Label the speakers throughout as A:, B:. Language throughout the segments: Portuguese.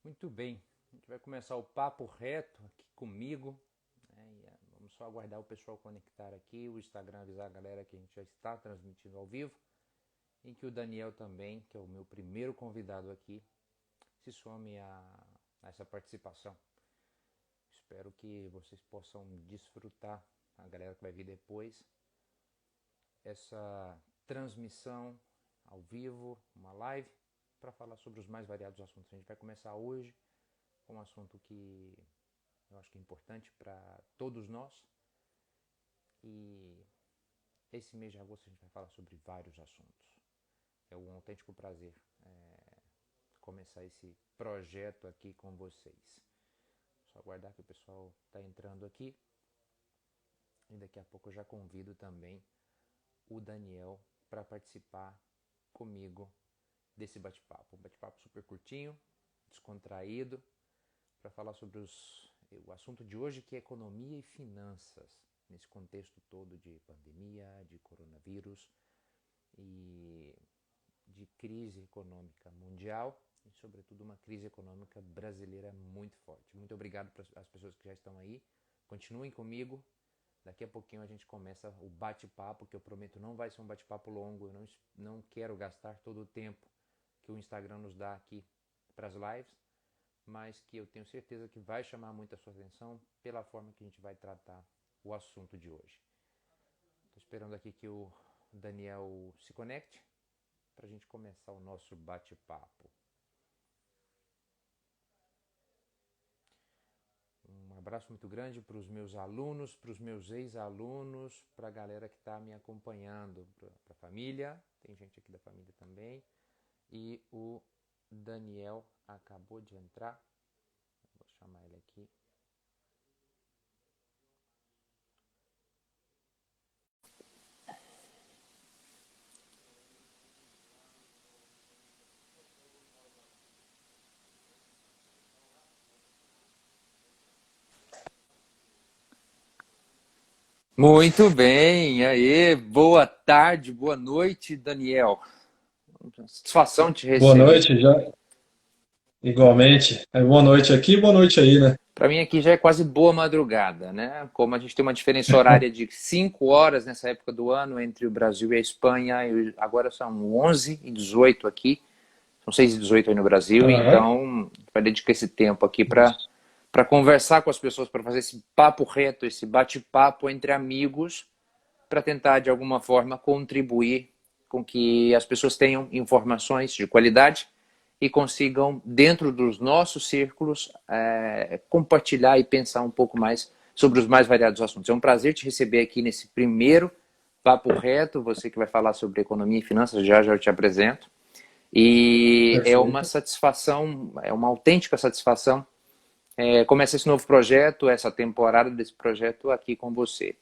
A: Muito bem, a gente vai começar o papo reto aqui comigo, né? Vamos só aguardar o pessoal conectar aqui, o Instagram avisar a galera que a gente já está transmitindo ao vivo e que o Daniel também, que é o meu primeiro convidado aqui, se some a essa participação. Espero que vocês possam desfrutar, a galera que vai vir depois, essa transmissão ao vivo, uma live, para falar sobre os mais variados assuntos. A gente vai começar hoje com um assunto que eu acho que é importante para todos nós. E esse mês de agosto a gente vai falar sobre vários assuntos. É um autêntico prazer começar esse projeto aqui com vocês. Só aguardar que o pessoal está entrando aqui. E daqui a pouco eu já convido também o Daniel para participar comigo desse bate-papo. Um bate-papo super curtinho, descontraído, para falar sobre o assunto de hoje, que é economia e finanças, nesse contexto todo de pandemia, de coronavírus e de crise econômica mundial e, sobretudo, uma crise econômica brasileira muito forte. Muito obrigado para as pessoas que já estão aí. Continuem comigo. Daqui a pouquinho a gente começa o bate-papo, que eu prometo não vai ser um bate-papo longo. Eu não quero gastar todo o tempo que o Instagram nos dá aqui para as lives, mas que eu tenho certeza que vai chamar muito a sua atenção pela forma que a gente vai tratar o assunto de hoje. Estou esperando aqui que o Daniel se conecte para a gente começar o nosso bate-papo. Um abraço muito grande para os meus alunos, para os meus ex-alunos, para a galera que está me acompanhando, para a família, tem gente aqui da família também, e o Daniel acabou de entrar, vou chamar ele aqui. Muito bem, aí, boa tarde, boa noite, Daniel. Satisfação te
B: Boa
A: receber.
B: noite, já igualmente. Boa noite aqui, boa noite aí, né?
A: Para mim aqui já é quase boa madrugada, né? Como a gente tem uma diferença horária de 5 horas nessa época do ano entre o Brasil e a Espanha, e agora são 11h18 aqui, são 6h18 aí no Brasil,
B: Aham.
A: então vai dedicar esse tempo aqui para conversar com as pessoas, para fazer esse papo reto, esse bate-papo entre amigos, para tentar de alguma forma contribuir com que as pessoas tenham informações de qualidade e consigam, dentro dos nossos círculos, compartilhar e pensar um pouco mais sobre os mais variados assuntos. É um prazer te receber aqui nesse primeiro Papo Reto, você que vai falar sobre economia e finanças, já eu te apresento. E é uma
B: Perfeito.
A: satisfação, é uma autêntica satisfação começar esse novo projeto, essa temporada desse projeto aqui com você.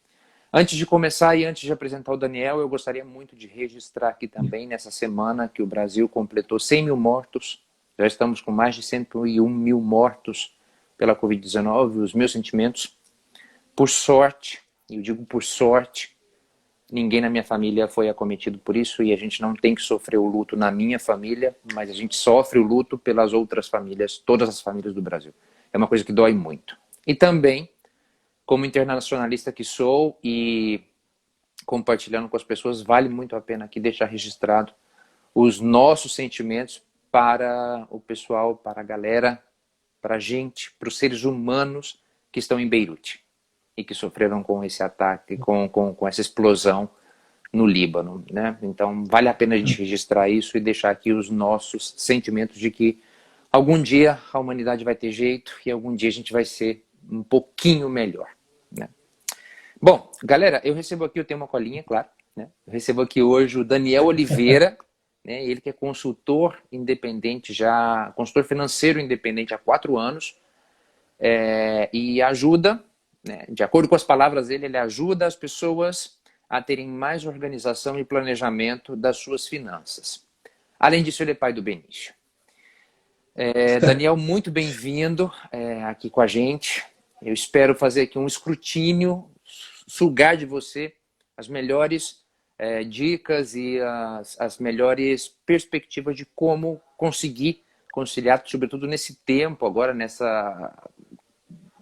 A: Antes de começar e antes de apresentar o Daniel, eu gostaria muito de registrar aqui também, nessa semana que o Brasil completou 100 mil mortos, já estamos com mais de 101 mil mortos pela Covid-19, os meus sentimentos, por sorte, eu digo por sorte, ninguém na minha família foi acometido por isso e a gente não tem que sofrer o luto na minha família, mas a gente sofre o luto pelas outras famílias, todas as famílias do Brasil. É uma coisa que dói muito. E também, como internacionalista que sou e compartilhando com as pessoas, vale muito a pena aqui deixar registrado os nossos sentimentos para o pessoal, para a galera, para a gente, para os seres humanos que estão em Beirute e que sofreram com esse ataque, com essa explosão no Líbano, né? Então vale a pena a gente registrar isso e deixar aqui os nossos sentimentos de que algum dia a humanidade vai ter jeito e algum dia a gente vai ser um pouquinho melhor, né? Bom, galera, eu recebo aqui, eu tenho uma colinha, claro, né? Eu recebo aqui hoje o Daniel Oliveira, né? Ele que é consultor independente já, consultor financeiro independente há 4 anos, e ajuda, né? De acordo com as palavras dele, ele ajuda as pessoas a terem mais organização e planejamento das suas finanças. Além disso, ele é pai do Benício. Daniel, muito bem-vindo aqui com a gente. Eu espero fazer aqui um escrutínio, sugar de você as melhores dicas e as melhores perspectivas de como conseguir conciliar, sobretudo nesse tempo agora, nessa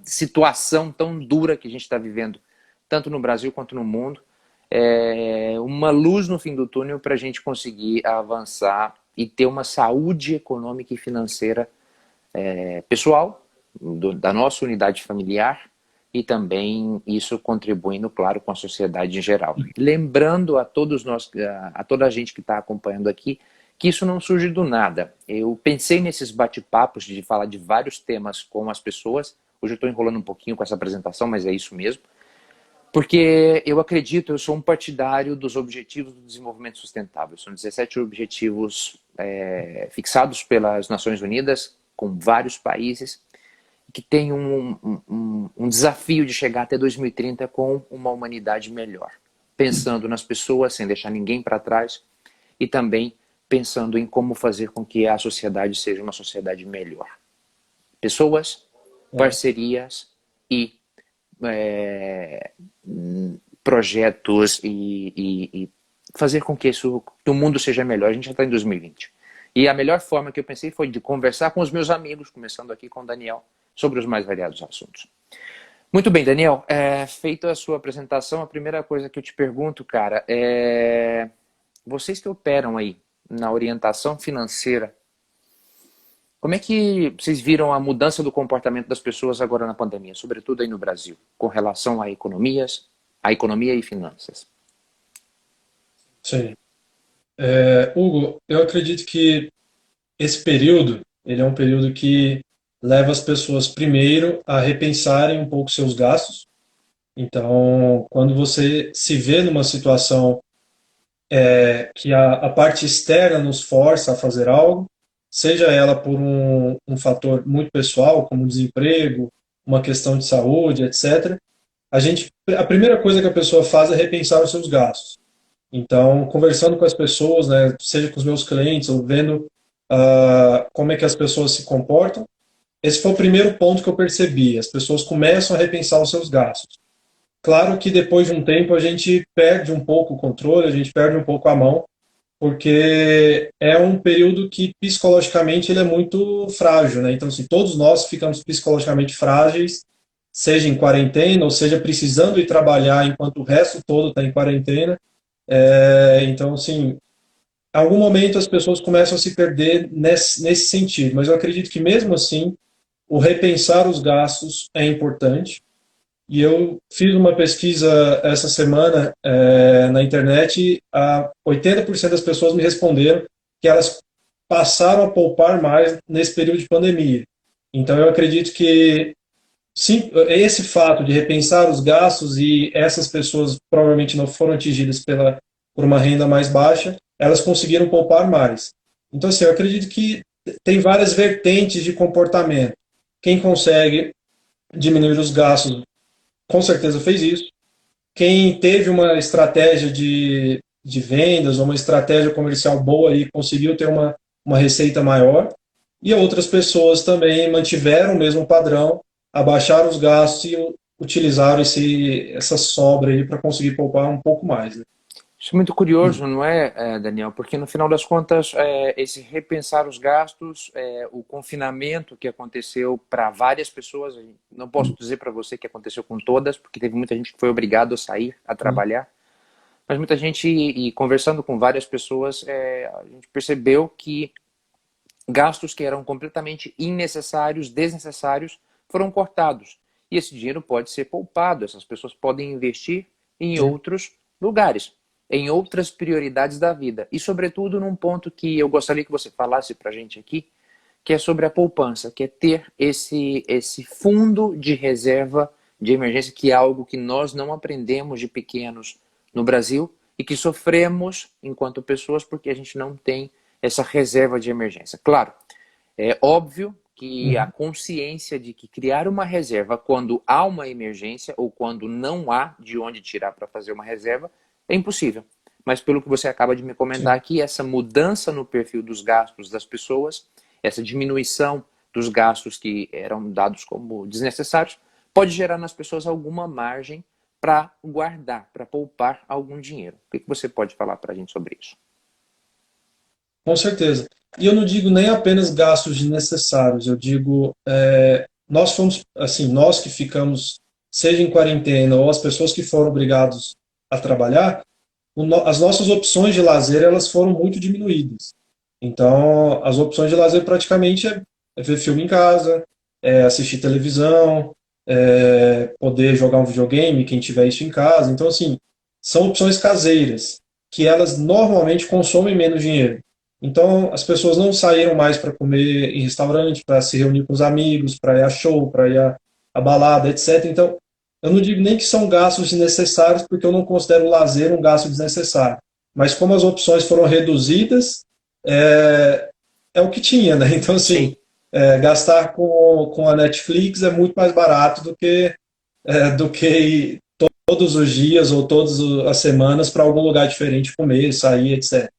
A: situação tão dura que a gente está vivendo, tanto no Brasil quanto no mundo, uma luz no fim do túnel para a gente conseguir avançar e ter uma saúde econômica e financeira pessoal, da nossa unidade familiar, e também isso contribuindo, claro, com a sociedade em geral. Lembrando a todos nós, a toda a gente que está acompanhando aqui, que isso não surge do nada. Eu pensei nesses bate-papos de falar de vários temas com as pessoas. Hoje eu estou enrolando um pouquinho com essa apresentação, mas é isso mesmo. Porque eu acredito, eu sou um partidário dos Objetivos do Desenvolvimento Sustentável. São 17 objetivos fixados pelas Nações Unidas, com vários países, que tem um desafio de chegar até 2030 com uma humanidade melhor. Pensando nas pessoas, sem deixar ninguém para trás, e também pensando em como fazer com que a sociedade seja uma sociedade melhor. Pessoas, parcerias e projetos e fazer com que o mundo seja melhor. A gente já está em 2020. E a melhor forma que eu pensei foi de conversar com os meus amigos, começando aqui com o Daniel, sobre os mais variados assuntos. Muito bem, Daniel, feita a sua apresentação, a primeira coisa que eu te pergunto, cara, vocês que operam aí na orientação financeira, como é que vocês viram a mudança do comportamento das pessoas agora na pandemia, sobretudo aí no Brasil, com relação a economia e finanças?
B: Sim. Hugo, eu acredito que esse período, ele é um período que leva as pessoas primeiro a repensarem um pouco seus gastos. Então, quando você se vê numa situação que a parte externa nos força a fazer algo, seja ela por um fator muito pessoal, como desemprego, uma questão de saúde, etc., a primeira coisa que a pessoa faz é repensar os seus gastos. Então, conversando com as pessoas, né, seja com os meus clientes, ou vendo como é que as pessoas se comportam, esse foi o primeiro ponto que eu percebi. As pessoas começam a repensar os seus gastos. Claro que depois de um tempo a gente perde um pouco o controle, a gente perde um pouco a mão, porque é um período que psicologicamente ele é muito frágil, né? Então, assim, todos nós ficamos psicologicamente frágeis, seja em quarentena, ou seja, precisando ir trabalhar enquanto o resto todo está em quarentena. Então, assim, em algum momento as pessoas começam a se perder nesse sentido, mas eu acredito que mesmo assim, o repensar os gastos é importante. E eu fiz uma pesquisa essa semana na internet e 80% das pessoas me responderam que elas passaram a poupar mais nesse período de pandemia. Então eu acredito que sim, esse fato de repensar os gastos e essas pessoas provavelmente não foram atingidas por uma renda mais baixa, elas conseguiram poupar mais. Então assim, eu acredito que tem várias vertentes de comportamento. Quem consegue diminuir os gastos com certeza fez isso. Quem teve uma estratégia de vendas ou uma estratégia comercial boa e conseguiu ter uma receita maior. E outras pessoas também mantiveram o mesmo padrão, abaixaram os gastos e utilizaram essa sobra aí para conseguir poupar um pouco mais. Né?
A: Isso é muito curioso, não é, Daniel? Porque no final das contas, esse repensar os gastos, o confinamento que aconteceu para várias pessoas, não posso dizer para você que aconteceu com todas, porque teve muita gente que foi obrigado a sair, a trabalhar, mas muita gente, e conversando com várias pessoas, a gente percebeu que gastos que eram completamente innecessários, desnecessários, foram cortados. E esse dinheiro pode ser poupado, essas pessoas podem investir em outros lugares, em outras prioridades da vida. E, sobretudo, num ponto que eu gostaria que você falasse para a gente aqui, que é sobre a poupança, que é ter esse fundo de reserva de emergência, que é algo que nós não aprendemos de pequenos no Brasil e que sofremos enquanto pessoas porque a gente não tem essa reserva de emergência. Claro, é óbvio que a consciência de que criar uma reserva quando há uma emergência ou quando não há de onde tirar para fazer uma reserva é impossível. Mas pelo que você acaba de me comentar aqui, essa mudança no perfil dos gastos das pessoas, essa diminuição dos gastos que eram dados como desnecessários, pode gerar nas pessoas alguma margem para guardar, para poupar algum dinheiro. O que você pode falar para a gente sobre isso?
B: Com certeza. E eu não digo nem apenas gastos desnecessários, eu digo, nós fomos, assim, nós que ficamos, seja em quarentena ou as pessoas que foram obrigados a trabalhar, as nossas opções de lazer elas foram muito diminuídas. Então, as opções de lazer praticamente é ver filme em casa, é assistir televisão, poder jogar um videogame, quem tiver isso em casa. Então, assim, são opções caseiras, que elas normalmente consomem menos dinheiro. Então, as pessoas não saíram mais para comer em restaurante, para se reunir com os amigos, para ir a show, para ir a balada, etc. Então, eu não digo nem que são gastos desnecessários, porque eu não considero o lazer um gasto desnecessário. Mas como as opções foram reduzidas, é, é o que tinha, né? Então, assim,
A: Sim.
B: gastar com a Netflix é muito mais barato do que ir todos os dias ou todas as semanas para algum lugar diferente comer, sair, etc.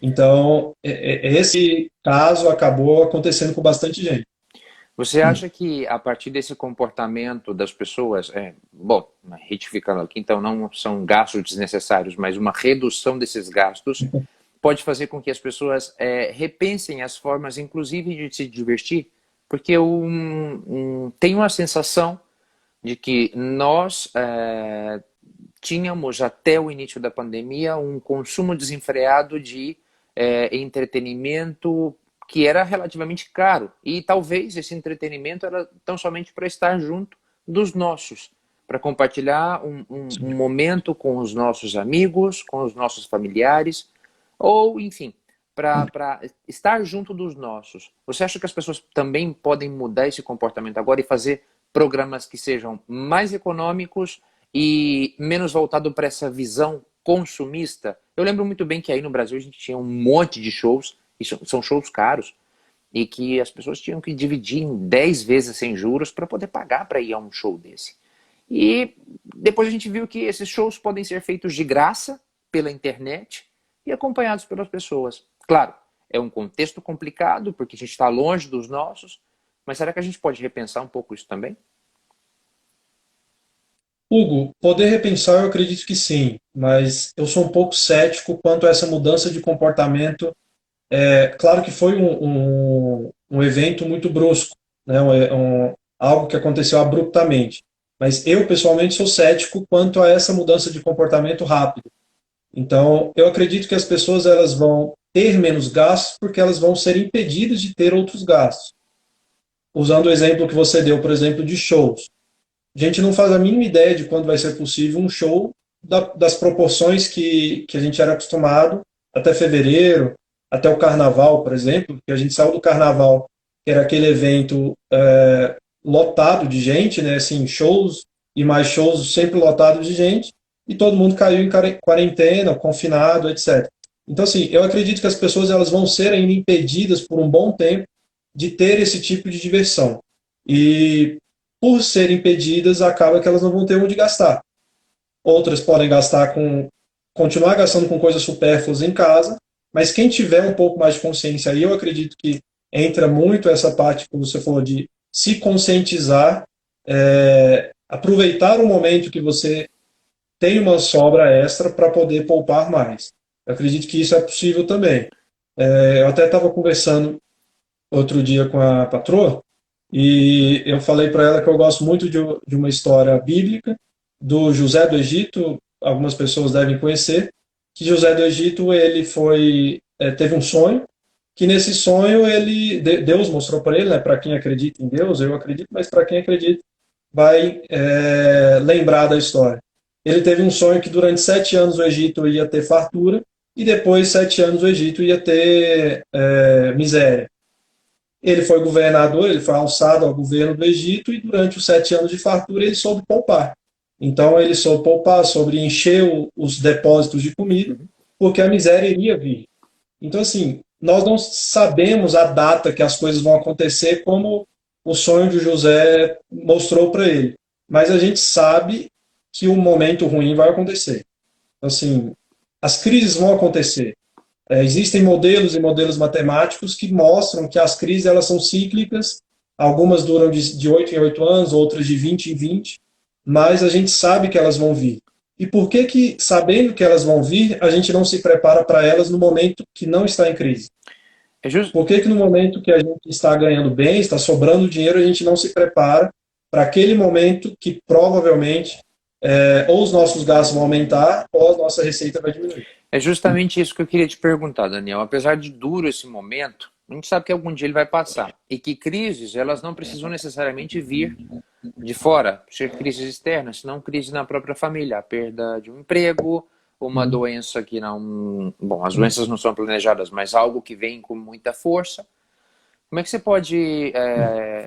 B: Então, esse caso acabou acontecendo com bastante gente.
A: Você acha que a partir desse comportamento das pessoas, bom, retificando aqui, então não são gastos desnecessários, mas uma redução desses gastos pode fazer com que as pessoas repensem as formas, inclusive, de se divertir? Porque eu tenho a sensação de que nós tínhamos até o início da pandemia um consumo desenfreado de entretenimento que era relativamente caro. E talvez esse entretenimento era tão somente para estar junto dos nossos, para compartilhar um momento com os nossos amigos, com os nossos familiares, ou, enfim, para estar junto dos nossos. Você acha que as pessoas também podem mudar esse comportamento agora e fazer programas que sejam mais econômicos e menos voltado para essa visão consumista? Eu lembro muito bem que aí no Brasil a gente tinha um monte de shows, e são shows caros, e que as pessoas tinham que dividir em 10 vezes sem juros para poder pagar para ir a um show desse. E depois a gente viu que esses shows podem ser feitos de graça pela internet e acompanhados pelas pessoas. Claro, é um contexto complicado, porque a gente está longe dos nossos, mas será que a gente pode repensar um pouco isso também?
B: Hugo, poder repensar eu acredito que sim, mas eu sou um pouco cético quanto a essa mudança de comportamento. Claro que foi um evento muito brusco, né? Algo que aconteceu abruptamente, mas eu pessoalmente sou cético quanto a essa mudança de comportamento rápido. Então, eu acredito que as pessoas elas vão ter menos gastos porque elas vão ser impedidas de ter outros gastos. Usando o exemplo que você deu, por exemplo, de shows. A gente não faz a mínima ideia de quando vai ser possível um show das proporções que a gente era acostumado até fevereiro, até o carnaval, por exemplo, que a gente saiu do carnaval, que era aquele evento lotado de gente, né, assim, shows e mais shows sempre lotados de gente, e todo mundo caiu em quarentena, confinado, etc. Então, assim, eu acredito que as pessoas elas vão ser ainda impedidas por um bom tempo de ter esse tipo de diversão. E por serem impedidas, acaba que elas não vão ter onde gastar. Outras podem continuar gastando com coisas supérfluas em casa, mas quem tiver um pouco mais de consciência, aí eu acredito que entra muito essa parte que você falou de se conscientizar, aproveitar o momento que você tem uma sobra extra para poder poupar mais. Eu acredito que isso é possível também. Eu até estava conversando outro dia com a patroa, e eu falei para ela que eu gosto muito de uma história bíblica do José do Egito, algumas pessoas devem conhecer, que José do Egito teve um sonho, que nesse sonho Deus mostrou para ele, né, para quem acredita em Deus, eu acredito, mas para quem acredita vai lembrar da história. Ele teve um sonho que durante 7 anos o Egito ia ter fartura e depois 7 anos o Egito ia ter miséria. Ele foi governador, ele foi alçado ao governo do Egito e durante os 7 anos de fartura ele soube poupar. Então ele soube poupar, soube encher os depósitos de comida, porque a miséria iria vir. Então, assim, nós não sabemos a data que as coisas vão acontecer, como o sonho de José mostrou para ele. Mas a gente sabe que um momento ruim vai acontecer. Então, assim, as crises vão acontecer. Existem modelos e modelos matemáticos que mostram que as crises elas são cíclicas, algumas duram de 8 em 8 anos, outras de 20 em 20, mas a gente sabe que elas vão vir. E por que, sabendo que elas vão vir, a gente não se prepara para elas no momento que não está em crise?
A: É justo.
B: Por que que no momento que a gente está ganhando bem, está sobrando dinheiro, a gente não se prepara para aquele momento que provavelmente ou os nossos gastos vão aumentar ou a nossa receita vai diminuir?
A: É justamente isso que eu queria te perguntar, Daniel. Apesar de duro esse momento, a gente sabe que algum dia ele vai passar. E que crises, elas não precisam necessariamente vir de fora, ser crises externas, senão crise na própria família, a perda de um emprego, uma doença que não. Bom, as doenças não são planejadas, mas algo que vem com muita força. Como é que você pode.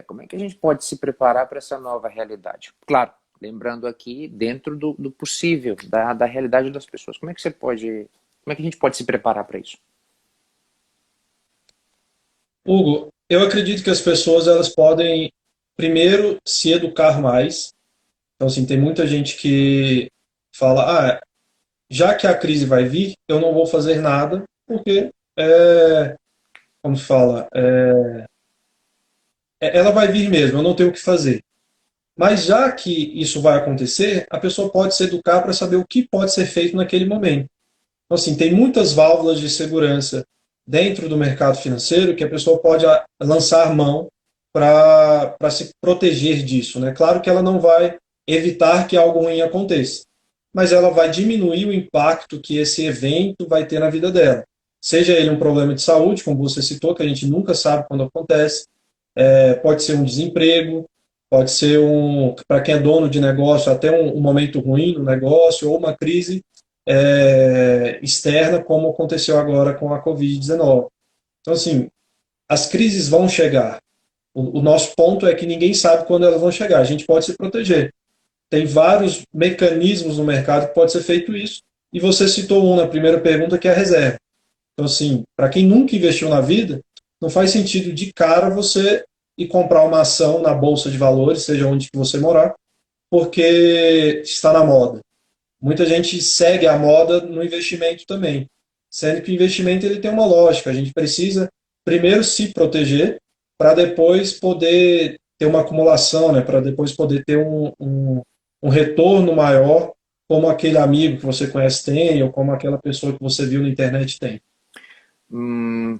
A: Como é que a gente pode se preparar para essa nova realidade? Claro, lembrando aqui, dentro do possível, da realidade das pessoas. Como é que você pode. Como é que a gente pode se preparar para isso?
B: Hugo, eu acredito que as pessoas elas podem primeiro se educar mais. Então, assim, tem muita gente que fala, já que a crise vai vir, eu não vou fazer nada, porque, como se fala, ela vai vir mesmo, eu não tenho o que fazer. Mas já que isso vai acontecer, a pessoa pode se educar para saber o que pode ser feito naquele momento. Então, assim, tem muitas válvulas de segurança dentro do mercado financeiro que a pessoa pode lançar mão para se proteger disso, né? Claro que ela não vai evitar que algo ruim aconteça, mas ela vai diminuir o impacto que esse evento vai ter na vida dela. Seja ele um problema de saúde, como você citou, que a gente nunca sabe quando acontece, pode ser um desemprego, pode ser para quem é dono de negócio, até um momento ruim no negócio, ou uma crise externa, como aconteceu agora com a Covid-19. Então, assim, as crises vão chegar. O nosso ponto é que ninguém sabe quando elas vão chegar. A gente pode se proteger. Tem vários mecanismos no mercado que pode ser feito isso. E você citou um na primeira pergunta, que é a reserva. Então, assim, para quem nunca investiu na vida, não faz sentido de cara você ir comprar uma ação na bolsa de valores, seja onde que você morar, porque está na moda. Muita gente segue a moda no investimento também, sendo que o investimento ele tem uma lógica. A gente precisa primeiro se proteger para depois poder ter uma acumulação, né? Para depois poder ter um retorno maior, como aquele amigo que você conhece tem, ou como aquela pessoa que você viu na internet tem.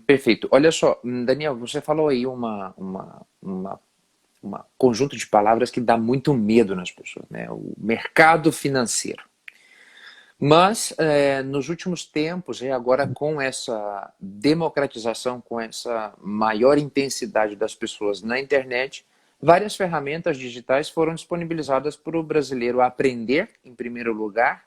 A: Perfeito. Olha só, Daniel, você falou aí conjunto de palavras que dá muito medo nas pessoas, né? O mercado financeiro. Mas, nos últimos tempos, e agora com essa democratização, com essa maior intensidade das pessoas na internet, várias ferramentas digitais foram disponibilizadas para o brasileiro aprender, em primeiro lugar,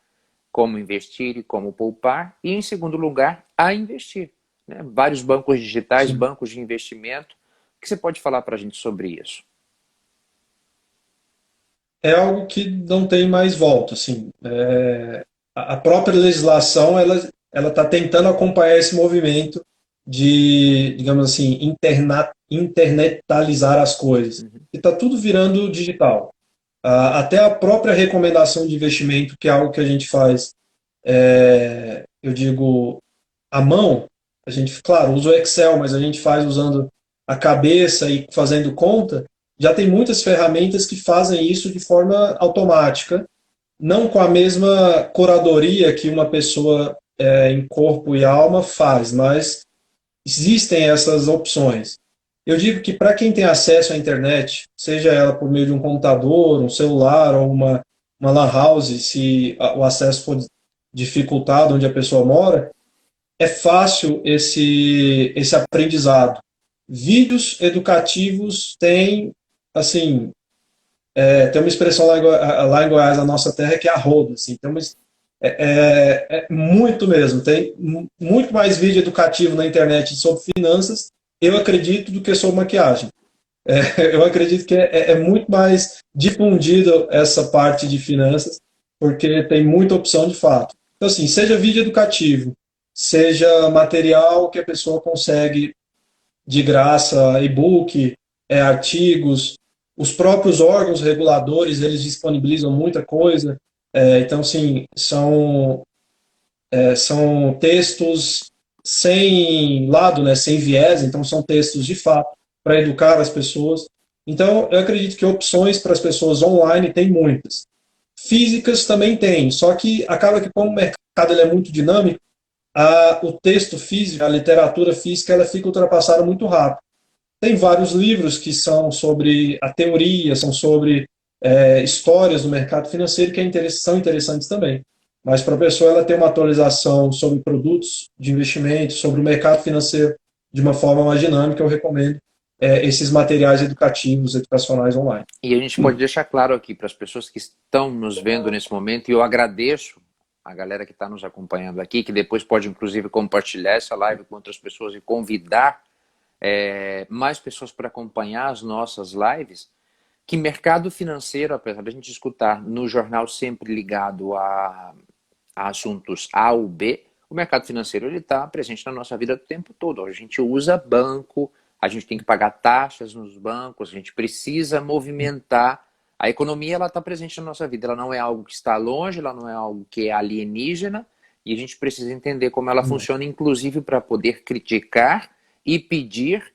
A: como investir e como poupar, e em segundo lugar, a investir, né? Vários bancos digitais,
B: Sim.
A: bancos de investimento. O que você pode falar para a gente sobre isso?
B: É algo que não tem mais volta, assim. A própria legislação ela está tentando acompanhar esse movimento de, digamos assim, internetalizar as coisas.
A: Uhum.
B: E está tudo virando digital. Até a própria recomendação de investimento, que é algo que a gente faz, eu digo, à mão, a gente, claro, usa o Excel, mas a gente faz usando a cabeça e fazendo conta, já tem muitas ferramentas que fazem isso de forma automática, não com a mesma curadoria que uma pessoa em corpo e alma faz, mas existem essas opções. Eu digo que para quem tem acesso à internet, seja ela por meio de um computador, um celular ou uma lan house, se o acesso for dificultado onde a pessoa mora, é fácil esse aprendizado. Vídeos educativos têm, assim, tem uma expressão lá em Goiás, na nossa terra, que é a roda. Assim, é muito mesmo. Tem muito mais vídeo educativo na internet sobre finanças, eu acredito, do que sobre maquiagem. Eu acredito que é muito mais difundido essa parte de finanças, porque tem muita opção de fato. Então, assim, seja vídeo educativo, seja material que a pessoa consegue de graça, e-book, artigos, os próprios órgãos reguladores, eles disponibilizam muita coisa. Então, sim, são textos sem lado, né, sem viés, então são textos de fato para educar as pessoas. Então, eu acredito que opções para as pessoas online tem muitas. Físicas também tem, só que acaba que como o mercado ele é muito dinâmico, o texto físico, a literatura física, ela fica ultrapassada muito rápido. Tem vários livros que são sobre a teoria, são sobre histórias do mercado financeiro que são interessantes também. Mas para a pessoa ela ter uma atualização sobre produtos de investimento, sobre o mercado financeiro de uma forma mais dinâmica, eu recomendo esses materiais educativos, educacionais online.
A: E a gente pode deixar claro aqui para as pessoas que estão nos vendo nesse momento, e eu agradeço a galera que está nos acompanhando aqui, que depois pode inclusive compartilhar essa live com outras pessoas e convidar mais pessoas para acompanhar as nossas lives, que mercado financeiro, apesar da gente escutar no jornal sempre ligado a assuntos A ou B, o mercado financeiro ele está presente na nossa vida o tempo todo. A gente usa banco, a gente tem que pagar taxas nos bancos, a gente precisa movimentar. A economia ela está presente na nossa vida, ela não é algo que está longe, ela não é algo que é alienígena, e a gente precisa entender como ela funciona, inclusive para poder criticar e pedir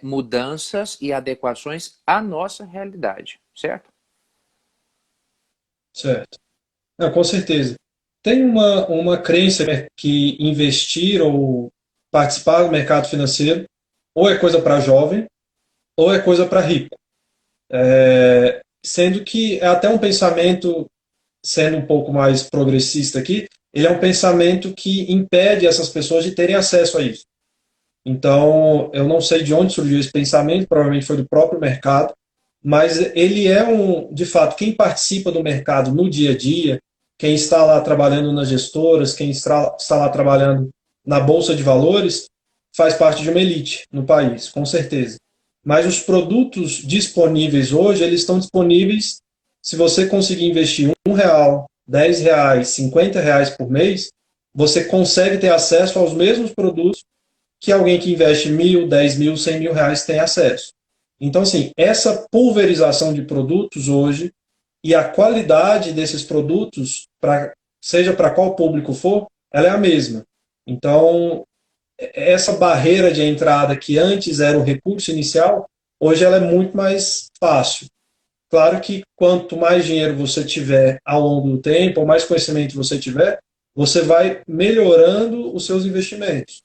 A: mudanças e adequações à nossa realidade, certo?
B: Certo. Não, com certeza. Tem uma crença, né, que investir ou participar do mercado financeiro ou é coisa para jovem ou é coisa para rico. Sendo que é até um pensamento, sendo um pouco mais progressista aqui, ele é um pensamento que impede essas pessoas de terem acesso a isso. Então, eu não sei de onde surgiu esse pensamento, provavelmente foi do próprio mercado, mas ele é de fato, quem participa do mercado no dia a dia, quem está lá trabalhando nas gestoras, quem está lá trabalhando na bolsa de valores, faz parte de uma elite no país, com certeza. Mas os produtos disponíveis hoje, eles estão disponíveis se você conseguir investir R$ 1, R$ 10, R$ 50 por mês, você consegue ter acesso aos mesmos produtos que alguém que investe 1.000, 10.000, R$ 100.000 tem acesso. Então, assim, essa pulverização de produtos hoje e a qualidade desses produtos, seja para qual público for, ela é a mesma. Então, essa barreira de entrada que antes era o recurso inicial, hoje ela é muito mais fácil. Claro que quanto mais dinheiro você tiver ao longo do tempo, ou mais conhecimento você tiver, você vai melhorando os seus investimentos.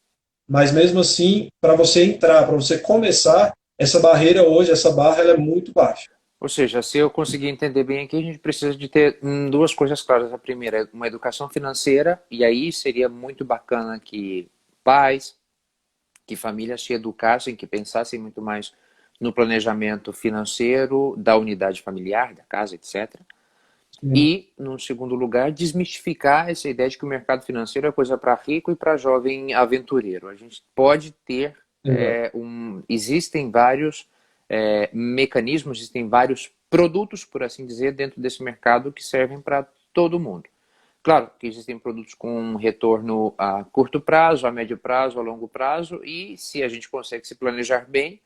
B: Mas mesmo assim, para você entrar, para você começar, essa barreira hoje, essa barra, ela é muito baixa.
A: Ou seja, se eu conseguir entender bem aqui, a gente precisa de ter duas coisas claras. A primeira é uma educação financeira, e aí seria muito bacana que pais, que famílias se educassem, que pensassem muito mais no planejamento financeiro da unidade familiar, da casa, etc.
B: Sim,
A: E, no segundo lugar, desmistificar essa ideia de que o mercado financeiro é coisa para rico e para jovem aventureiro. A gente pode ter,
B: exato.
A: existem vários mecanismos, existem vários produtos, por assim dizer, dentro desse mercado que servem para todo mundo. Claro que existem produtos com retorno a curto prazo, a médio prazo, a longo prazo, e se a gente consegue se planejar bem,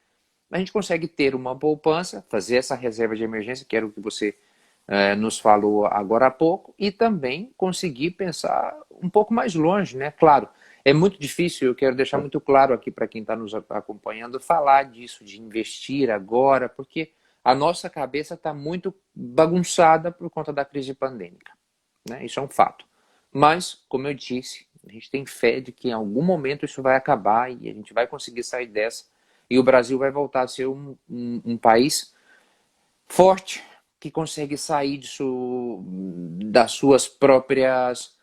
A: a gente consegue ter uma poupança, fazer essa reserva de emergência, que era o que você nos falou agora há pouco, e também conseguir pensar um pouco mais longe, né? Claro, é muito difícil, eu quero deixar muito claro aqui para quem está nos acompanhando, falar disso, de investir agora, porque a nossa cabeça está muito bagunçada por conta da crise pandêmica, né? Isso é um fato. Mas, como eu disse, a gente tem fé de que em algum momento isso vai acabar e a gente vai conseguir sair dessa e o Brasil vai voltar a ser um país forte, que consegue sair das suas próprias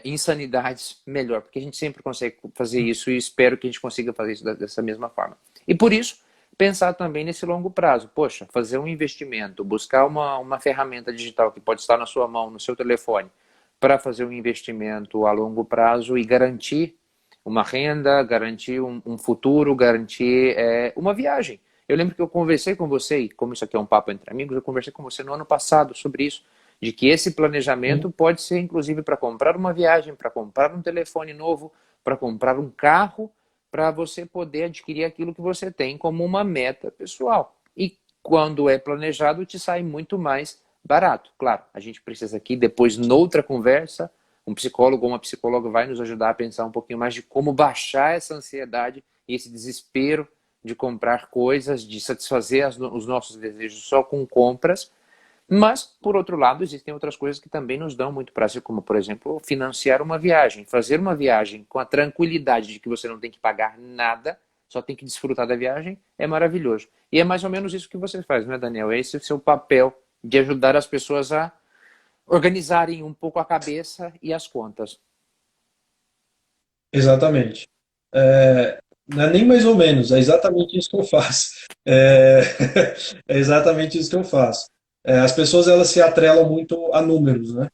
A: insanidades melhor, porque a gente sempre consegue fazer isso e espero que a gente consiga fazer isso dessa mesma forma. E por isso, pensar também nesse longo prazo. Poxa, fazer um investimento, buscar uma ferramenta digital que pode estar na sua mão, no seu telefone, para fazer um investimento a longo prazo e garantir uma renda, garantir um futuro, garantir uma viagem. Eu lembro que eu conversei com você, e como isso aqui é um papo entre amigos, eu conversei com você no ano passado sobre isso, de que esse planejamento
B: Sim,
A: pode ser inclusive para comprar uma viagem, para comprar um telefone novo, para comprar um carro, para você poder adquirir aquilo que você tem como uma meta pessoal. E quando é planejado, te sai muito mais barato. Claro, a gente precisa aqui, depois, noutra conversa, um psicólogo ou uma psicóloga vai nos ajudar a pensar um pouquinho mais de como baixar essa ansiedade e esse desespero de comprar coisas, de satisfazer os nossos desejos só com compras. Mas, por outro lado, existem outras coisas que também nos dão muito prazer, como, por exemplo, financiar uma viagem. Fazer uma viagem com a tranquilidade de que você não tem que pagar nada, só tem que desfrutar da viagem, é maravilhoso. E é mais ou menos isso que você faz, não é, Daniel? Esse é o seu papel de ajudar as pessoas a organizarem um pouco a cabeça e as contas.
B: Exatamente. Não é nem mais ou menos, é exatamente isso que eu faço. É, é exatamente isso que eu faço. As pessoas elas se atrelam muito a números, né?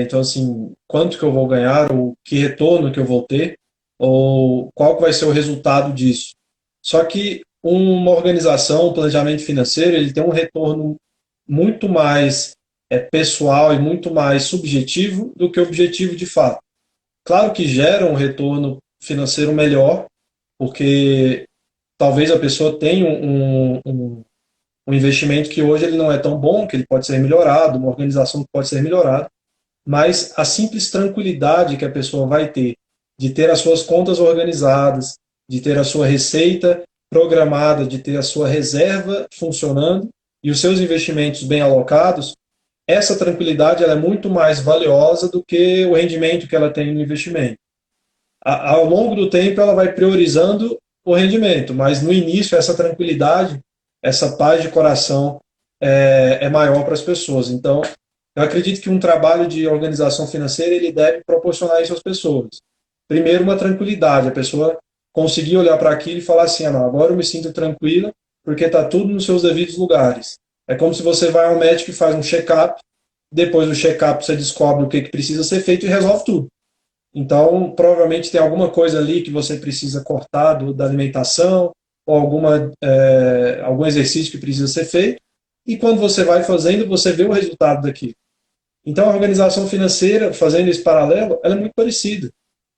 B: Então, assim, quanto que eu vou ganhar, ou que retorno que eu vou ter, ou qual que vai ser o resultado disso. Só que uma organização, um planejamento financeiro, ele tem um retorno muito mais pessoal e muito mais subjetivo do que objetivo de fato. Claro que gera um retorno financeiro melhor, porque talvez a pessoa tenha um investimento que hoje ele não é tão bom, que ele pode ser melhorado, uma organização que pode ser melhorada, mas a simples tranquilidade que a pessoa vai ter de ter as suas contas organizadas, de ter a sua receita programada, de ter a sua reserva funcionando e os seus investimentos bem alocados, essa tranquilidade ela é muito mais valiosa do que o rendimento que ela tem no investimento. Ao longo do tempo ela vai priorizando o rendimento, mas no início essa tranquilidade, essa paz de coração é maior para as pessoas. Então, eu acredito que um trabalho de organização financeira ele deve proporcionar isso às pessoas. Primeiro, uma tranquilidade, a pessoa conseguir olhar para aquilo e falar assim, ah, não, agora eu me sinto tranquila porque está tudo nos seus devidos lugares. É como se você vai ao médico e faz um check-up, depois do check-up você descobre o que precisa ser feito e resolve tudo. Então, provavelmente tem alguma coisa ali que você precisa cortar da alimentação, ou algum exercício que precisa ser feito, e quando você vai fazendo, você vê o resultado daquilo. Então, a organização financeira, fazendo esse paralelo, ela é muito parecida,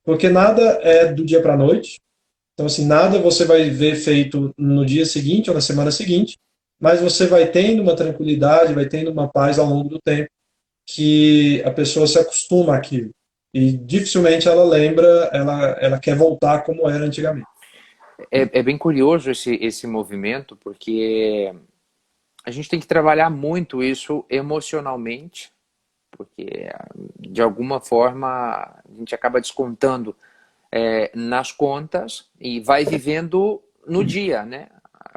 B: porque nada é do dia para a noite. Então, assim, nada você vai ver feito no dia seguinte ou na semana seguinte, mas você vai tendo uma tranquilidade, vai tendo uma paz ao longo do tempo, que a pessoa se acostuma àquilo. E dificilmente ela lembra, ela quer voltar como era antigamente.
A: É bem curioso esse movimento, porque a gente tem que trabalhar muito isso emocionalmente, porque de alguma forma a gente acaba descontando nas contas e vai vivendo no dia, né?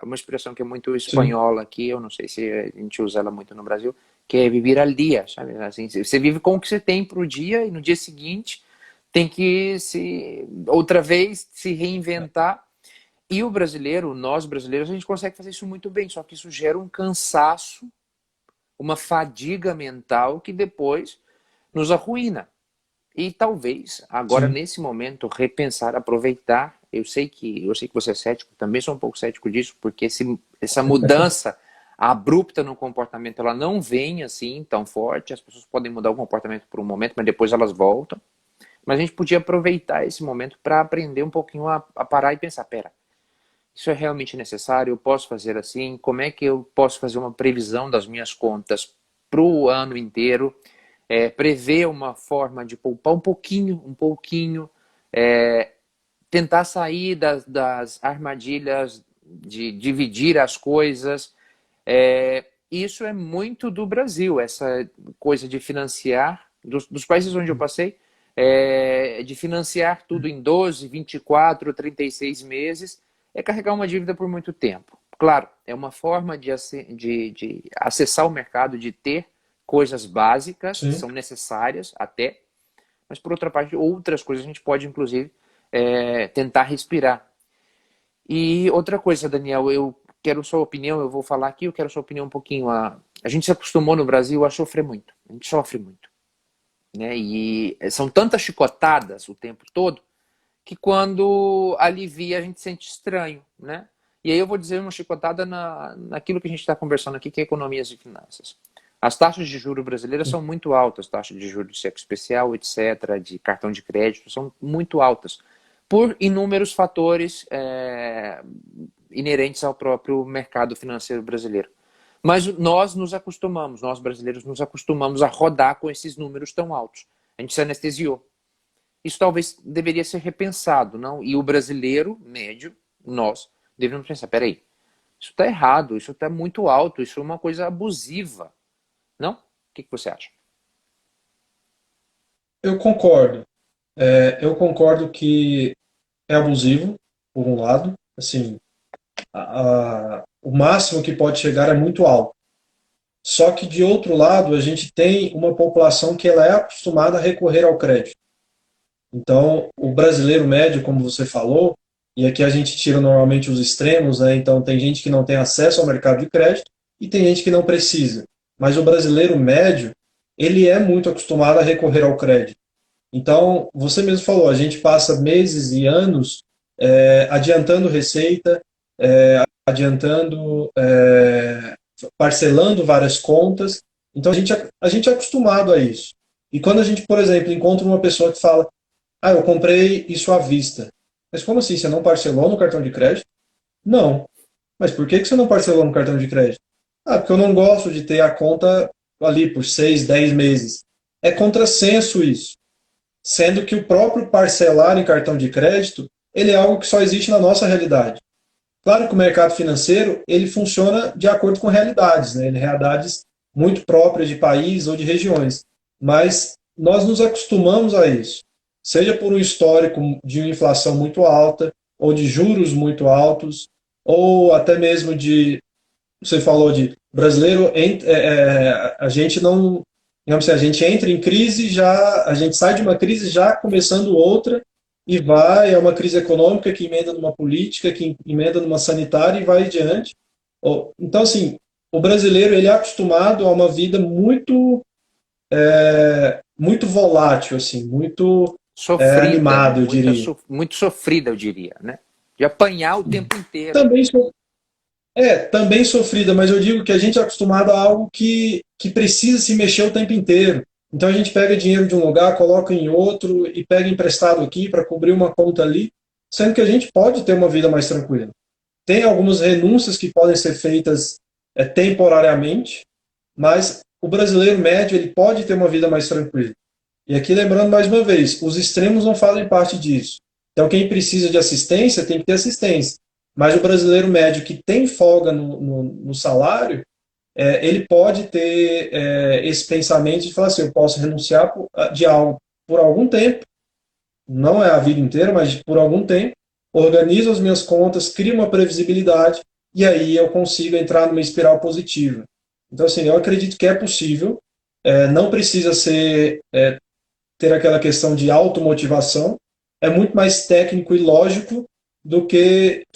A: Uma expressão que é muito
B: Sim,
A: espanhola aqui, eu não sei se a gente usa ela muito no Brasil, que é viver al dia, sabe? Assim, você vive com o que você tem para o dia e no dia seguinte tem que se outra vez se reinventar. E o brasileiro, nós brasileiros, a gente consegue fazer isso muito bem, só que isso gera um cansaço, uma fadiga mental que depois nos arruína. E talvez agora
B: sim.
A: nesse momento repensar, aproveitar. Eu sei que você é cético, também sou um pouco cético disso, porque essa mudança abrupta no comportamento, ela não vem assim tão forte. As pessoas podem mudar o comportamento por um momento, mas depois elas voltam. Mas a gente podia aproveitar esse momento para aprender um pouquinho a parar e pensar, pera, isso é realmente necessário? Eu posso fazer assim? Como é que eu posso fazer uma previsão das minhas contas para o ano inteiro? Prever uma forma de poupar um pouquinho, é, tentar sair das armadilhas de dividir as coisas. Isso é muito do Brasil, essa coisa de financiar, dos países onde eu passei, de financiar tudo em 12, 24, 36 meses, é carregar uma dívida por muito tempo. Claro, é uma forma de acessar o mercado, de ter coisas básicas que
B: Sim.
A: são necessárias até, mas por outra parte, outras coisas a gente pode, inclusive, tentar respirar. E outra coisa, Daniel, eu quero sua opinião, eu vou falar aqui, eu quero sua opinião um pouquinho. A gente se acostumou no Brasil a sofrer muito, a gente sofre muito, né? E são tantas chicotadas o tempo todo que quando alivia a gente sente estranho, né? E aí eu vou dizer uma chicotada naquilo que a gente está conversando aqui, que é economias e finanças. As taxas de juros brasileiras são muito altas, taxas de juros de cheque especial, etc., de cartão de crédito, são muito altas, por inúmeros fatores inerentes ao próprio mercado financeiro brasileiro. Mas nós nos acostumamos, nós brasileiros nos acostumamos a rodar com esses números tão altos. A gente se anestesiou. Isso talvez deveria ser repensado, não? E o brasileiro médio, nós, deveríamos pensar, peraí, isso está errado, isso está muito alto, isso é uma coisa abusiva. que você acha?
B: Eu concordo. Eu concordo que é abusivo, por um lado. Assim, o máximo que pode chegar é muito alto. Só que, de outro lado, a gente tem uma população que ela é acostumada a recorrer ao crédito. Então, o brasileiro médio, como você falou, e aqui a gente tira normalmente os extremos, né? Então, tem gente que não tem acesso ao mercado de crédito e tem gente que não precisa. Mas o brasileiro médio, ele é muito acostumado a recorrer ao crédito. Então, você mesmo falou, a gente passa meses e anos adiantando receita, adiantando, parcelando várias contas. Então, a gente é acostumado a isso. E quando a gente, por exemplo, encontra uma pessoa que fala, eu comprei isso à vista. Mas como assim? Você não parcelou no cartão de crédito? Não. Mas por que você não parcelou no cartão de crédito? Porque eu não gosto de ter a conta ali por 6, 10 meses. É contrassenso isso. Sendo que o próprio parcelar em cartão de crédito, ele é algo que só existe na nossa realidade. Claro que o mercado financeiro, ele funciona de acordo com realidades, né? Realidades muito próprias de país ou de regiões. Mas nós nos acostumamos a isso. Seja por um histórico de uma inflação muito alta, ou de juros muito altos, ou até mesmo você falou de brasileiro, a gente não, digamos assim, a gente entra em crise, já, a gente sai de uma crise já começando outra, e é uma crise econômica que emenda numa política, que emenda numa sanitária e vai adiante. Então, assim, o brasileiro ele é acostumado a uma vida muito volátil, assim, muito
A: Sofrida, né?
B: animada, eu diria.
A: Muito sofrida, eu diria, né? De apanhar o tempo inteiro.
B: Também, também sofrida, mas eu digo que a gente é acostumado a algo que precisa se mexer o tempo inteiro. Então a gente pega dinheiro de um lugar, coloca em outro e pega emprestado aqui para cobrir uma conta ali, sendo que a gente pode ter uma vida mais tranquila. Tem algumas renúncias que podem ser feitas temporariamente, mas o brasileiro médio ele pode ter uma vida mais tranquila. E aqui lembrando mais uma vez, os extremos não fazem parte disso. Então quem precisa de assistência tem que ter assistência. Mas o brasileiro médio que tem folga no salário, ele pode ter esse pensamento de falar assim, eu posso renunciar de algo por algum tempo, não é a vida inteira, mas por algum tempo, organizo as minhas contas, crio uma previsibilidade e aí eu consigo entrar numa espiral positiva. Então, assim, eu acredito que é possível, não precisa ter aquela questão de automotivação, é muito mais técnico e lógico do que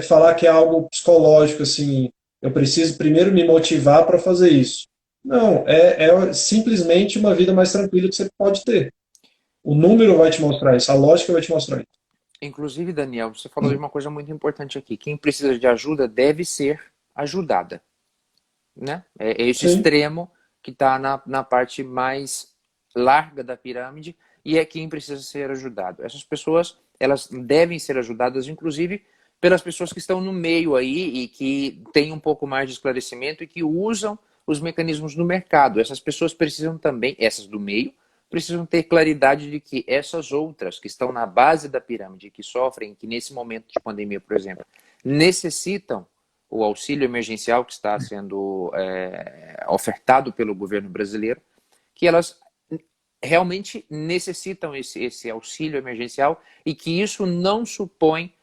B: falar que é algo psicológico, assim, eu preciso primeiro me motivar para fazer isso. Não, é simplesmente uma vida mais tranquila que você pode ter. O número vai te mostrar isso, a lógica vai te mostrar isso.
A: Inclusive, Daniel, você falou de uma coisa muito importante aqui. Quem precisa de ajuda deve ser ajudada, né? É esse
B: Sim.
A: extremo que está na parte mais larga da pirâmide e é quem precisa ser ajudado. Essas pessoas, elas devem ser ajudadas, inclusive, pelas pessoas que estão no meio aí e que têm um pouco mais de esclarecimento e que usam os mecanismos do mercado. Essas pessoas precisam também, essas do meio, precisam ter claridade de que essas outras que estão na base da pirâmide, que sofrem, que nesse momento de pandemia, por exemplo, necessitam o auxílio emergencial que está sendo ofertado pelo governo brasileiro, que elas realmente necessitam esse auxílio emergencial e que isso não supõe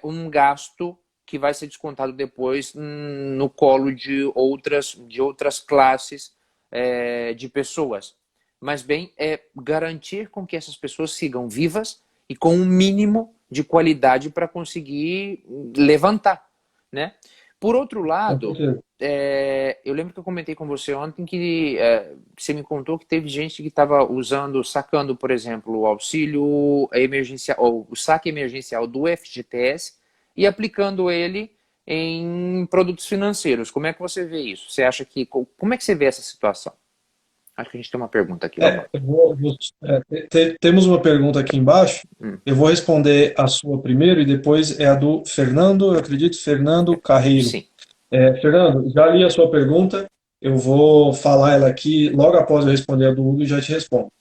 A: um gasto que vai ser descontado depois no colo de outras classes de pessoas. Mas bem, garantir com que essas pessoas sigam vivas e com um mínimo de qualidade para conseguir levantar, né? Por outro lado, eu lembro que eu comentei com você ontem que você me contou que teve gente que estava sacando, por exemplo, o auxílio emergencial, ou o saque emergencial do FGTS e aplicando ele em produtos financeiros. Como é que você vê isso? Você acha como é que você vê essa situação? Acho que a gente tem uma pergunta aqui.
B: Temos uma pergunta aqui embaixo.
A: Hum.
B: Eu vou responder a sua primeiro e depois é a do Fernando, eu acredito, Fernando Carreiro.
A: Sim.
B: Fernando, já li a sua pergunta, eu vou falar ela aqui logo após eu responder a do Hugo e já te respondo.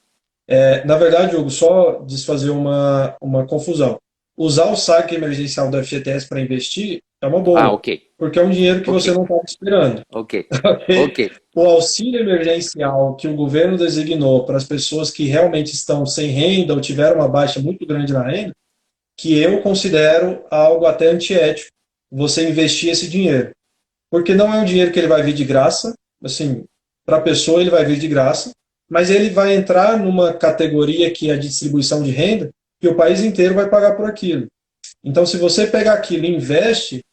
B: Na verdade, Hugo, só desfazer uma confusão. Usar o saque emergencial do FGTS para investir é uma
A: Ah,
B: boa,
A: ok,
B: porque é um dinheiro que
A: ok,
B: você não estava esperando.
A: ok, ok.
B: Ok? O auxílio emergencial que o governo designou para as pessoas que realmente estão sem renda ou tiveram uma baixa muito grande na renda, que eu considero algo até antiético você investir esse dinheiro. Porque não é um dinheiro que ele vai vir de graça, assim, para a pessoa ele vai vir de graça, mas ele vai entrar numa categoria que é a distribuição de renda, que o país inteiro vai pagar por aquilo. Então, se você pegar aquilo e investe,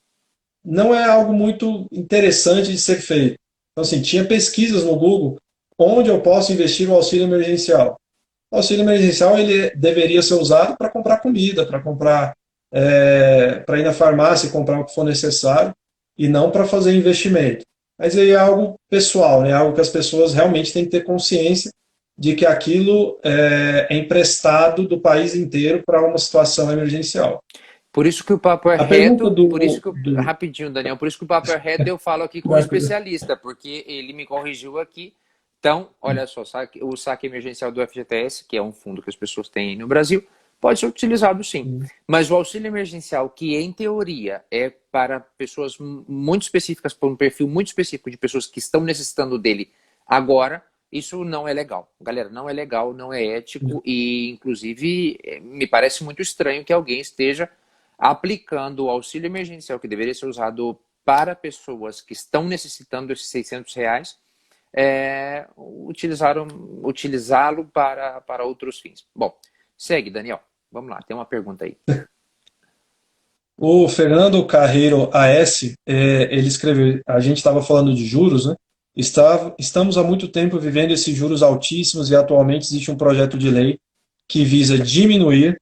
B: não é algo muito interessante de ser feito. Então, assim, tinha pesquisas no Google onde eu posso investir o auxílio emergencial. O auxílio emergencial ele deveria ser usado para comprar comida, para comprar, para ir na farmácia e comprar o que for necessário, e não para fazer investimento. Mas aí é algo pessoal, né? Algo que as pessoas realmente têm que ter consciência de que aquilo é emprestado do país inteiro para uma situação emergencial.
A: Por isso que o papo é
B: A pergunta
A: reto, por isso que
B: do
A: rapidinho, Daniel, por isso que o papo é reto eu falo aqui com um
B: tranquilo.
A: especialista, porque ele me corrigiu aqui. Então, olha só, o saque emergencial do FGTS, que é um fundo que as pessoas têm no Brasil, pode ser utilizado sim. Mas o auxílio emergencial, que em teoria é para pessoas muito específicas, por um perfil muito específico de pessoas que estão necessitando dele agora, isso não é legal. Galera, não é legal, não é ético e, inclusive, me parece muito estranho que alguém esteja aplicando o auxílio emergencial que deveria ser usado para pessoas que estão necessitando desses R$ 600, utilizá-lo para outros fins. Bom, segue, Daniel. Vamos lá, tem uma pergunta aí.
B: O Fernando Carreiro AS, ele escreveu, a gente estava falando de juros, né? Estamos há muito tempo vivendo esses juros altíssimos e atualmente existe um projeto de lei que visa diminuir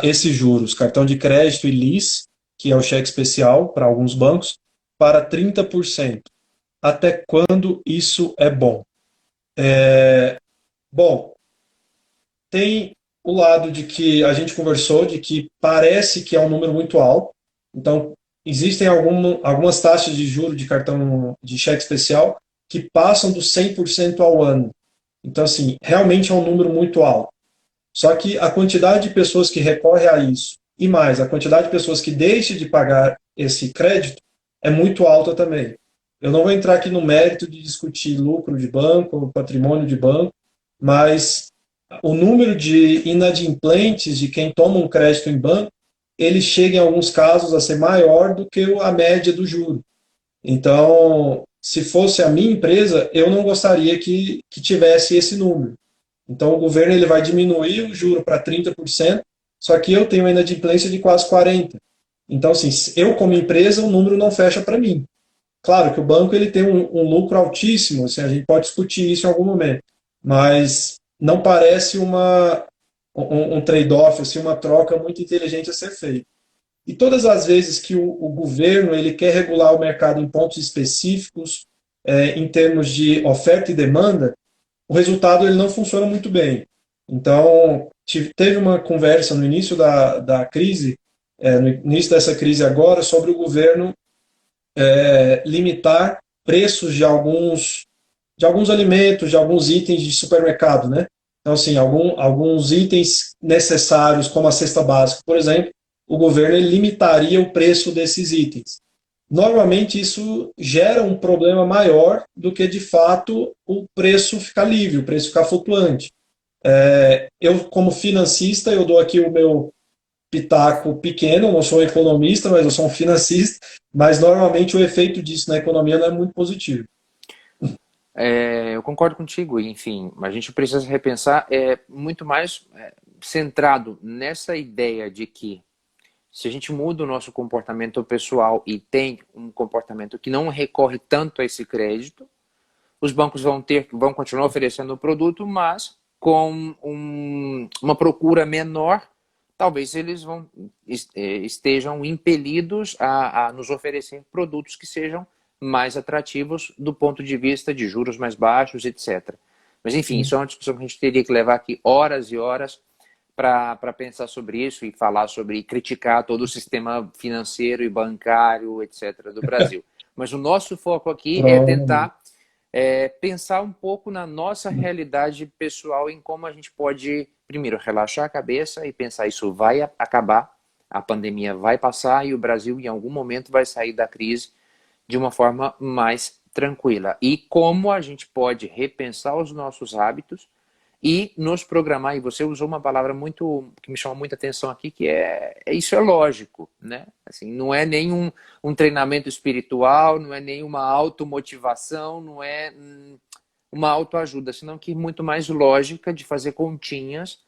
B: esses juros, cartão de crédito e LIS, que é o cheque especial para alguns bancos, para 30%. Até quando isso é bom? Bom, tem o lado de que a gente conversou, de que parece que é um número muito alto. Então, existem algumas taxas de juros de cartão de cheque especial que passam dos 100% ao ano. Então, assim, realmente é um número muito alto. Só que a quantidade de pessoas que recorre a isso e mais a quantidade de pessoas que deixam de pagar esse crédito é muito alta também. Eu não vou entrar aqui no mérito de discutir lucro de banco, patrimônio de banco, mas o número de inadimplentes de quem toma um crédito em banco, ele chega em alguns casos a ser maior do que a média do juro. Então, se fosse a minha empresa, eu não gostaria que tivesse esse número. Então, o governo ele vai diminuir o juro para 30%, só que eu tenho uma inadimplência de quase 40%. Então, assim, eu como empresa, o número não fecha para mim. Claro que o banco ele tem um lucro altíssimo, assim, a gente pode discutir isso em algum momento, mas não parece um trade-off, assim, uma troca muito inteligente a ser feita. E todas as vezes que o governo ele quer regular o mercado em pontos específicos, em termos de oferta e demanda, o resultado ele não funciona muito bem. Então, teve uma conversa no início da crise, no início dessa crise agora, sobre o governo limitar preços de alguns alimentos, de alguns itens de supermercado, né? Então, assim, alguns itens necessários, como a cesta básica, por exemplo, o governo ele limitaria o preço desses itens. Normalmente isso gera um problema maior do que de fato o preço ficar livre, o preço ficar flutuante. Eu, como financista, eu dou aqui o meu pitaco pequeno, eu não sou economista, mas eu sou um financista, mas normalmente o efeito disso na economia não é muito positivo.
A: Eu concordo contigo, enfim, a gente precisa repensar muito mais centrado nessa ideia de que se a gente muda o nosso comportamento pessoal e tem um comportamento que não recorre tanto a esse crédito, os bancos vão continuar oferecendo o produto, mas com uma procura menor, talvez eles estejam impelidos a nos oferecer produtos que sejam mais atrativos do ponto de vista de juros mais baixos, etc. Mas, enfim, isso é uma discussão que a gente teria que levar aqui horas e horas para pensar sobre isso e falar sobre e criticar todo o sistema financeiro e bancário, etc., do Brasil. Mas o nosso foco aqui é
B: Provavelmente.
A: tentar pensar um pouco na nossa realidade pessoal, em como a gente pode, primeiro, relaxar a cabeça e pensar isso vai acabar, A pandemia vai passar e o Brasil, em algum momento, vai sair da crise de uma forma mais tranquila. E como a gente pode repensar os nossos hábitos e nos programar, e você usou uma palavra muito que me chama muita atenção aqui, que isso é lógico, né? Assim, não é nem um treinamento espiritual, não é nem uma automotivação, não é uma autoajuda, senão que muito mais lógica de fazer continhas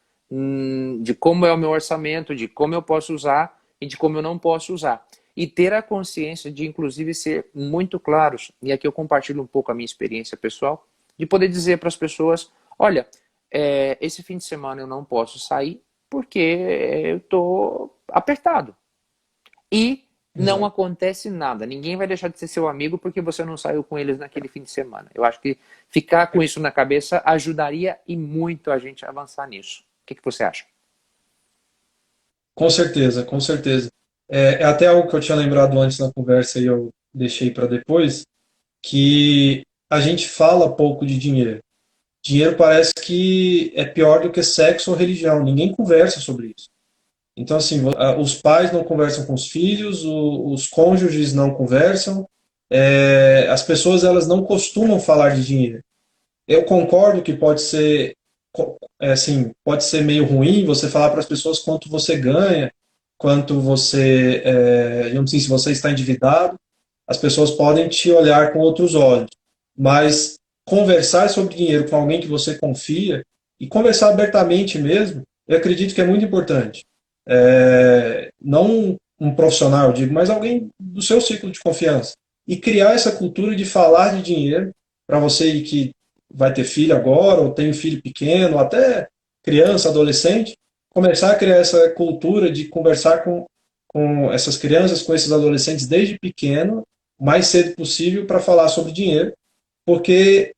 A: de como é o meu orçamento, de como eu posso usar e de como eu não posso usar. E ter a consciência de, inclusive, ser muito claros, e aqui eu compartilho um pouco a minha experiência pessoal, de poder dizer para as pessoas, olha, esse fim de semana eu não posso sair porque eu estou apertado. E não
B: Exato.
A: acontece nada. Ninguém vai deixar de ser seu amigo porque você não saiu com eles naquele fim de semana. Eu acho que ficar com isso na cabeça ajudaria e muito a gente a avançar nisso. O que você acha?
B: Com certeza, com certeza. É até algo que eu tinha lembrado antes na conversa e eu deixei para depois, que a gente fala pouco de dinheiro. Dinheiro parece que é pior do que sexo ou religião. Ninguém conversa sobre isso. Então, assim, os pais não conversam com os filhos, os cônjuges não conversam, as pessoas elas não costumam falar de dinheiro. Eu concordo que pode ser, assim, pode ser meio ruim você falar para as pessoas quanto você ganha, quanto você, digamos assim, se você está endividado, as pessoas podem te olhar com outros olhos. Mas conversar sobre dinheiro com alguém que você confia e conversar abertamente mesmo, eu acredito que é muito importante. Não um profissional, eu digo, mas alguém do seu ciclo de confiança. E criar essa cultura de falar de dinheiro para você que vai ter filho agora, ou tem um filho pequeno, ou até criança, adolescente, começar a criar essa cultura de conversar com essas crianças, com esses adolescentes desde pequeno, o mais cedo possível, para falar sobre dinheiro, porque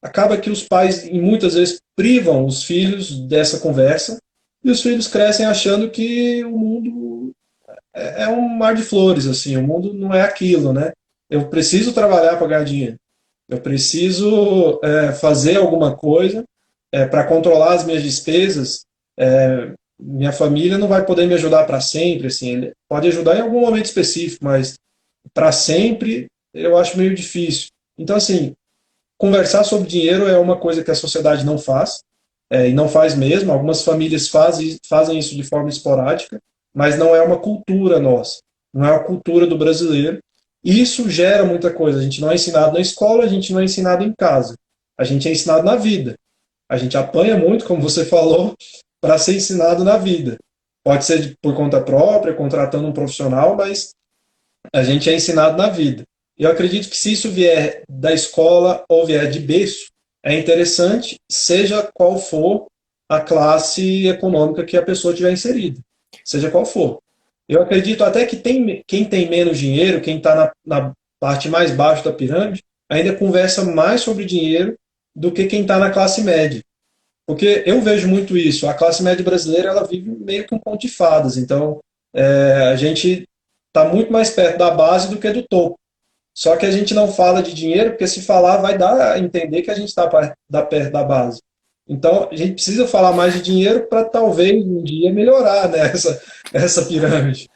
B: acaba que os pais, muitas vezes, privam os filhos dessa conversa, e os filhos crescem achando que o mundo é um mar de flores, assim, o mundo não é aquilo, né? Eu preciso trabalhar para ganhar dinheiro. Eu preciso fazer alguma coisa para controlar as minhas despesas. Minha família não vai poder me ajudar para sempre, assim, ele pode ajudar em algum momento específico, mas para sempre eu acho meio difícil. Então, assim, conversar sobre dinheiro é uma coisa que a sociedade não faz, e não faz mesmo. Algumas famílias fazem isso de forma esporádica, mas não é uma cultura nossa, não é a cultura do brasileiro. E isso gera muita coisa. A gente não é ensinado na escola, a gente não é ensinado em casa. A gente é ensinado na vida. A gente apanha muito, como você falou, para ser ensinado na vida. Pode ser por conta própria, contratando um profissional, mas a gente é ensinado na vida. Eu acredito que se isso vier da escola ou vier de berço, é interessante, seja qual for a classe econômica que a pessoa tiver inserida, seja qual for. Eu acredito até que quem tem menos dinheiro, quem está na parte mais baixa da pirâmide, ainda conversa mais sobre dinheiro do que quem está na classe média. Porque eu vejo muito isso. A classe média brasileira ela vive meio que um conto de fadas. Então, a gente está muito mais perto da base do que do topo. Só que a gente não fala de dinheiro, porque se falar vai dar a entender que a gente está perto da base. Então, a gente precisa falar mais de dinheiro para talvez um dia melhorar, né, essa pirâmide.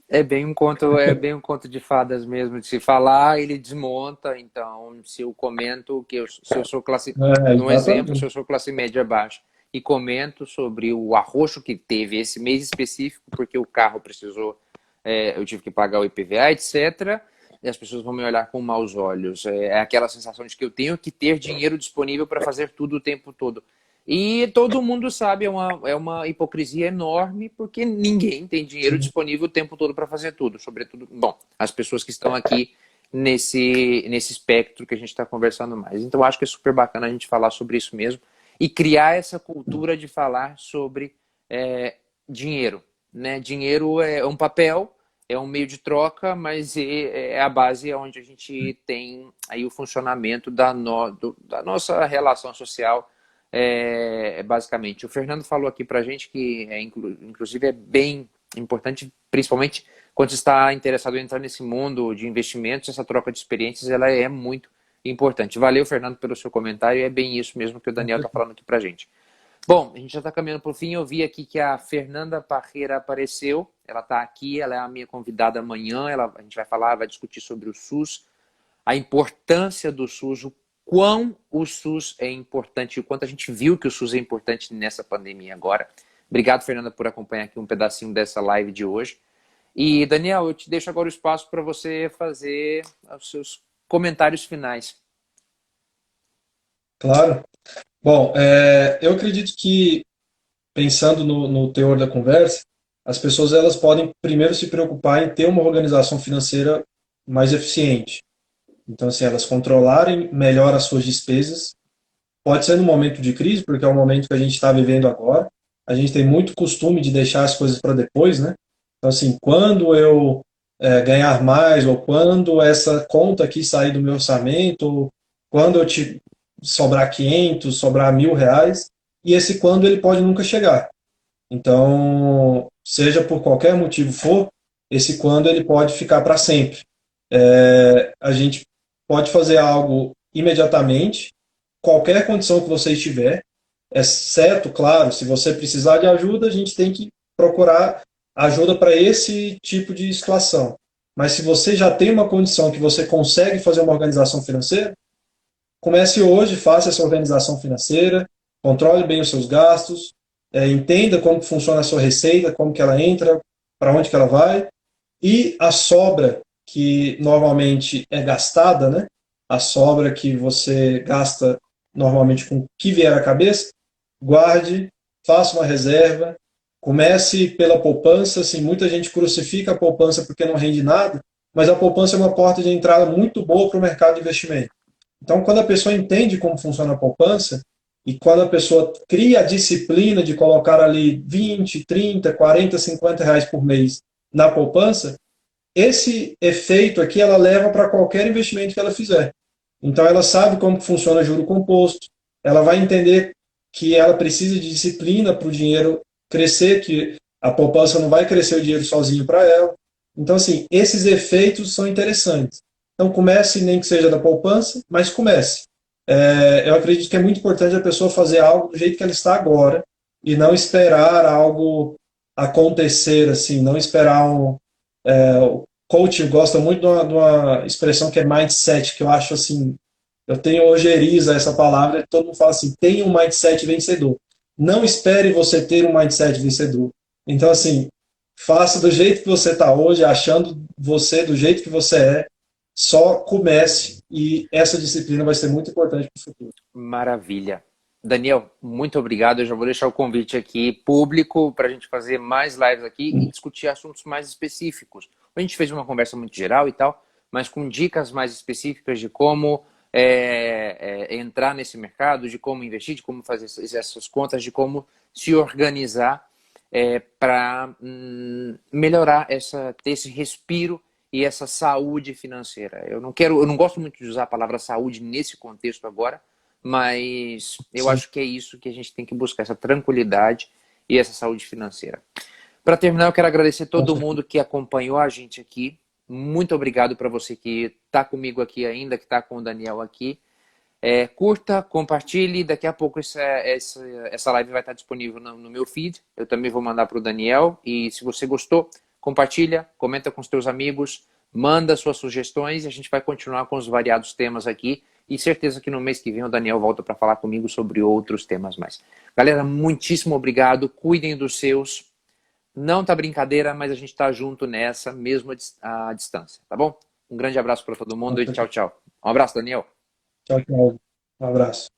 A: É bem um conto de fadas mesmo. De se falar, ele desmonta. Então, se eu comento que se eu sou classe, no exemplo, se eu
B: Exatamente.
A: sou classe média baixa e comento sobre o arroxo que teve esse mês específico, porque o carro precisou, eu tive que pagar o IPVA, etc. E as pessoas vão me olhar com maus olhos. É aquela sensação de que eu tenho que ter dinheiro disponível para fazer tudo o tempo todo. E todo mundo sabe, é uma hipocrisia enorme, porque ninguém tem dinheiro
B: Sim.
A: disponível o tempo todo para fazer tudo. Sobretudo, bom, as pessoas que estão aqui nesse espectro que a gente está conversando mais. Então, acho que é super bacana a gente falar sobre isso mesmo e criar essa cultura de falar sobre dinheiro. Né? Dinheiro é um papel, é um meio de troca, mas é a base onde a gente tem aí o funcionamento da nossa relação social. Basicamente, o Fernando falou aqui para a gente que, inclusive, é bem importante, principalmente quando você está interessado em entrar nesse mundo de investimentos, essa troca de experiências ela é muito importante. Valeu, Fernando, pelo seu comentário, é bem isso mesmo que o Daniel está falando aqui para a gente. Bom, a gente já está caminhando para o fim. Eu vi aqui que a Fernanda Parreira apareceu. ela está aqui, ela é a minha convidada amanhã, a gente vai falar, vai discutir sobre o SUS, a importância do SUS, o quão o SUS é importante, o quanto a gente viu que o SUS é importante nessa pandemia agora. Obrigado, Fernanda, por acompanhar aqui um pedacinho dessa live de hoje. E, Daniel, eu te deixo agora o espaço para você fazer os seus comentários finais.
B: Claro. Bom, eu acredito que, pensando no teor da conversa, as pessoas elas podem primeiro se preocupar em ter uma organização financeira mais eficiente. Então, assim, elas controlarem melhor as suas despesas. Pode ser no momento de crise, porque é o momento que a gente está vivendo agora. A gente tem muito costume de deixar as coisas para depois, né? Então, assim, quando eu ganhar mais, ou quando essa conta aqui sair do meu orçamento, ou quando eu te sobrar 500, sobrar R$ 1.000, e esse quando ele pode nunca chegar. Então, seja por qualquer motivo for, esse quando ele pode ficar para sempre. A gente pode fazer algo imediatamente, qualquer condição que você estiver, exceto, claro, se você precisar de ajuda, a gente tem que procurar ajuda para esse tipo de situação. Mas se você já tem uma condição que você consegue fazer uma organização financeira, comece hoje, faça essa organização financeira, controle bem os seus gastos, entenda como funciona a sua receita, como que ela entra, para onde que ela vai, e a sobra que normalmente é gastada, né? A sobra que você gasta normalmente com o que vier à cabeça, guarde, faça uma reserva, comece pela poupança. Assim, muita gente crucifica a poupança porque não rende nada, mas a poupança é uma porta de entrada muito boa para o mercado de investimento. Então, quando a pessoa entende como funciona a poupança, e quando a pessoa cria a disciplina de colocar ali 20, 30, 40, R$ 50 por mês na poupança, esse efeito aqui ela leva para qualquer investimento que ela fizer. Então ela sabe como funciona juro composto, ela vai entender que ela precisa de disciplina para o dinheiro crescer, que a poupança não vai crescer o dinheiro sozinho para ela. Então, assim, esses efeitos são interessantes. Então comece, nem que seja da poupança, mas comece. Eu acredito que é muito importante a pessoa fazer algo do jeito que ela está agora e não esperar algo acontecer, assim, não esperar o coach gosta muito de uma expressão que é mindset, que eu acho assim, eu tenho ojeriza essa palavra, todo mundo fala assim, tenha um mindset vencedor. Não espere você ter um mindset vencedor. Então, assim, faça do jeito que você está hoje, achando você do jeito que você é, só comece e essa disciplina vai ser muito importante para o futuro.
A: Maravilha. Daniel, muito obrigado. Eu já vou deixar o convite aqui público para a gente fazer mais lives aqui e discutir assuntos mais específicos. A gente fez uma conversa muito geral e tal, mas com dicas mais específicas de como entrar nesse mercado, de como investir, de como fazer essas contas, de como se organizar para melhorar ter esse respiro e essa saúde financeira. Eu não gosto muito de usar a palavra saúde nesse contexto agora, mas eu
B: Sim.
A: acho que é isso que a gente tem que buscar, essa tranquilidade e essa saúde financeira. Para terminar, eu quero agradecer todo mundo que acompanhou a gente aqui. Muito obrigado para você que está comigo aqui ainda, que está com o Daniel aqui. Curta, compartilhe. Daqui a pouco essa live vai estar disponível no meu feed. Eu também vou mandar para o Daniel. E se você gostou, compartilha, comenta com os teus amigos, manda suas sugestões e a gente vai continuar com os variados temas aqui. E certeza que no mês que vem o Daniel volta para falar comigo sobre outros temas mais. Galera, muitíssimo obrigado. Cuidem dos seus. Não tá brincadeira, mas a gente tá junto nessa, mesmo à distância, tá bom? Um grande abraço para todo mundo e tchau, tchau. Um abraço, Daniel.
B: Tchau, tchau. Um abraço.